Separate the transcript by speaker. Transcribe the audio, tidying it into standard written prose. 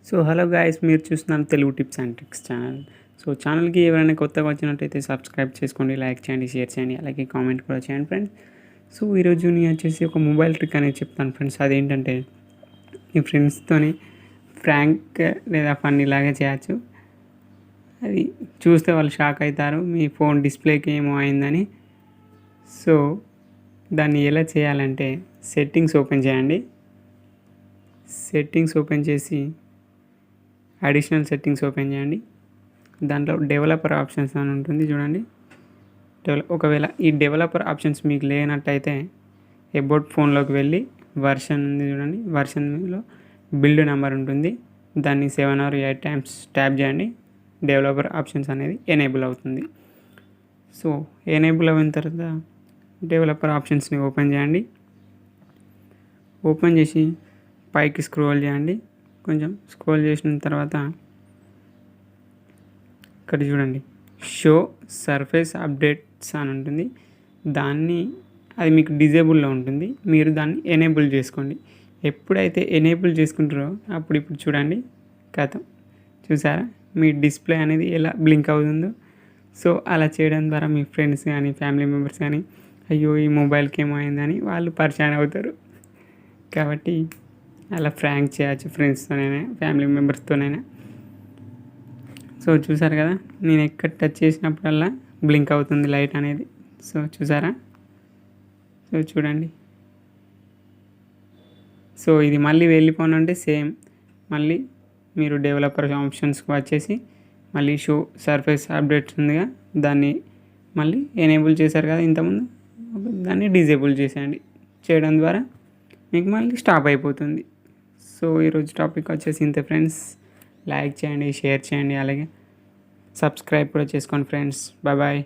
Speaker 1: So hello guys, మీరు చూస్తున్నాం Telugu tips and tricks channel. So ఛానల్కి ఎవరైనా కొత్తగా వచ్చినట్టయితే సబ్స్క్రైబ్ చేసుకోండి, లైక్ చేయండి, షేర్ చేయండి, అలాగే కామెంట్ కూడా చేయండి ఫ్రెండ్స్. సో ఈరోజు నేను వచ్చేసి ఒక మొబైల్ ట్రిక్ అనేది చెప్తాను ఫ్రెండ్స్. అదేంటంటే మీ ఫ్రెండ్స్తోని ఫ్రాంక్ లేదా ఫన్ ఇలాగే చేయొచ్చు. అది చూస్తే వాళ్ళు షాక్ అవుతారు, మీ ఫోన్ డిస్ప్లేకి ఏమో అయిందని. సో దాన్ని ఎలా చేయాలంటే సెట్టింగ్స్ ఓపెన్ చేయండి. సెట్టింగ్స్ ఓపెన్ చేసి అడిషనల్ సెట్టింగ్స్ ఓపెన్ చేయండి. దాంట్లో డెవలపర్ ఆప్షన్స్ అని ఉంటుంది చూడండి. ఒకవేళ ఈ డెవలపర్ ఆప్షన్స్ మీకు లేనట్టయితే అబౌట్ ఫోన్లోకి వెళ్ళి వర్షన్ ఉంది చూడండి, వర్షన్లో బిల్డ్ నెంబర్ ఉంటుంది, దాన్ని 7 or 8 times ట్యాప్ చేయండి. డెవలపర్ ఆప్షన్స్ అనేది ఎనేబుల్ అవుతుంది. సో ఎనేబుల్ అయిన తర్వాత డెవలపర్ ఆప్షన్స్ని ఓపెన్ చేయండి. ఓపెన్ చేసి పైకి స్క్రోల్ చేయండి. కొంచెం స్క్రోల్ చేసిన తర్వాత ఇక్కడ చూడండి, షో సర్ఫేస్ అప్డేట్స్ అని ఉంటుంది. అది మీకు డిజేబుల్లో ఉంటుంది, మీరు దాన్ని ఎనేబుల్ చేసుకోండి. ఎప్పుడైతే ఎనేబుల్ చేసుకుంటారో ఇప్పుడు చూడండి, కథం చూసారా మీ డిస్ప్లే అనేది ఎలా బ్లింక్ అవుతుందో. సో అలా చేయడం ద్వారా మీ ఫ్రెండ్స్ కానీ ఫ్యామిలీ మెంబర్స్ కానీ అయ్యో ఈ మొబైల్కి ఏమైందని వాళ్ళు పరిచయం అవుతారు. కాబట్టి అలా ఫ్రాంక్ చేయొచ్చు ఫ్రెండ్స్తోనైనా ఫ్యామిలీ మెంబర్స్తోనైనా. సో చూసారు కదా, నేను ఎక్కడ టచ్ చేసినప్పుడల్లా బ్లింక్ అవుతుంది లైట్ అనేది. సో చూసారా, సో చూడండి. సో ఇది మళ్ళీ వెళ్ళిపోనంటే సేమ్ మళ్ళీ మీరు డెవలపర్ ఆప్షన్స్కి వచ్చేసి మళ్ళీ షో సర్ఫేస్ అప్డేట్స్ ఉందిగా, దాన్ని మళ్ళీ ఎనేబుల్ చేశారు కదా ఇంతకుముందు, దాన్ని డిజేబుల్ చేసేయండి. చేయడం ద్వారా మీకు మళ్ళీ స్టాప్ అయిపోతుంది. సో ఈరోజు టాపిక్ వచ్చేసి ఇంతే ఫ్రెండ్స్. లైక్ చేయండి, షేర్ చేయండి, అలాగే సబ్స్క్రైబ్ కూడా చేసుకోండి ఫ్రెండ్స్. Bye bye.